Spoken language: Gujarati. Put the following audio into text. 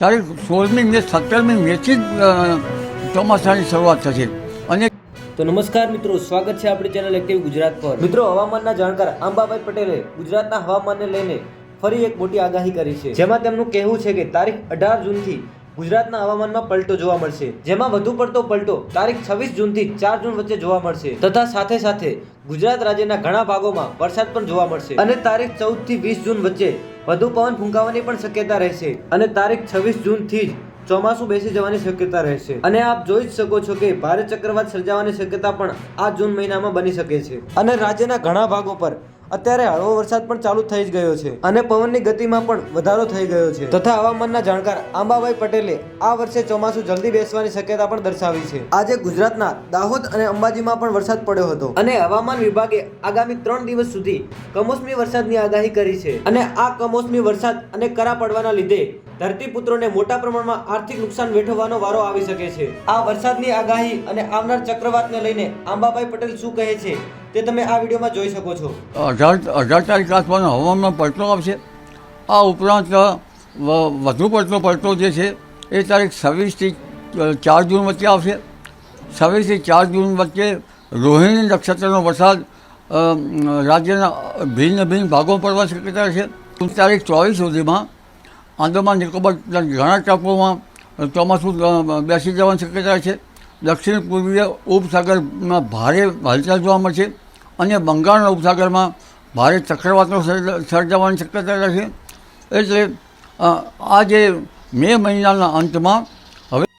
તારીખ 16મી મે 17મી મેથી જ ચોમાસાની શરૂઆત થશે. અને તો નમસ્કાર મિત્રો, સ્વાગત છે આપણી ચેનલ એક્ટિવ ગુજરાત પર. મિત્રો, હવામાનના જાણકાર આંબાભાઈ પટેલે ગુજરાતના હવામાનને લઈને ફરી એક મોટી આગાહી કરી છે, જેમાં તેમનું કહેવું છે કે તારીખ 18 જૂનથી ગુજરાતના હવામાનમાં પલટો જોવા મળશે, જેમાં વધુ પડતો પલટો તારીખ 26 જૂનથી 4 જૂન વચ્ચે જોવા મળશે તથા સાથે સાથે ગુજરાત રાજ્યના ઘણા ભાગોમાં વરસાદ પણ જોવા મળશે. અને તારીખ 14 થી 20 જૂન વચ્ચે વધુ પવન ફૂંકાવાની પણ શક્યતા રહેશે. અને તારીખ 26 જૂનથી જ ચોમાસું બેસી જવાની શક્યતા રહેશે. અને આપ જોઈ જ શકો છો કે ભારે ચક્રવાત સર્જાવાની શક્યતા પણ આ જૂન મહિનામાં બની શકે છે. અને રાજ્યના ઘણા ભાગો પર અત્યારે હળવો વરસાદ પણ ચાલુ થઈ જ ગયો છે અને પવનની ગતિમાં પણ વધારો થઈ ગયો છે. તથા હવામાનના જાણકાર આંબાભાઈ પટેલે આ વર્ષે ચોમાસું જલ્દી બેસવાની શક્યતા પણ દર્શાવી છે. આજે ગુજરાતના દાહોદ અને અંબાજીમાં પણ વરસાદ પડ્યો હતો અને હવામાન વિભાગે આગામી 3 દિવસ સુધી કમોસમી વરસાદની આગાહી કરી છે. અને આ કમોસમી વરસાદ અને કરા પડવાના લીધે ધરતીપુત્રોને મોટા પ્રમાણમાં આર્થિક નુકસાન વેઠવવાનો વારો આવી શકે છે. આ વરસાદની આગાહી અને આવનાર ચક્રવાતને લઈને આંબાભાઈ પટેલ શું કહે છે તે તમે આ વિડીયોમાં જોઈ શકો છો. 18 તારીખ આસપાસ હવામાનમાં પલટો આવશે. આ ઉપરાંત વધુ પડતો પલટો જે છે એ તારીખ 26 થી 4 જૂન વચ્ચે આવશે. 26 થી 4 જૂન વચ્ચે રોહિણી નક્ષત્રનો વરસાદ રાજ્યના ભિન્ન ભાગોમાં પડવાની શક્યતા છે. તારીખ 24 સુધીમાં આંદામાન નિકોબારના ઘણા ટાપુઓમાં ચોમાસું બેસી જવાની શક્યતા છે. દક્ષિણ પૂર્વીય ઉપસાગરમાં ભારે હલચલ જોવા મળશે અને બંગાળના ઉપસાગરમાં ભારે ચક્રવાતો સર્જાવાની શક્યતા રહેશે. એટલે આ જે મે મહિનાના અંતમાં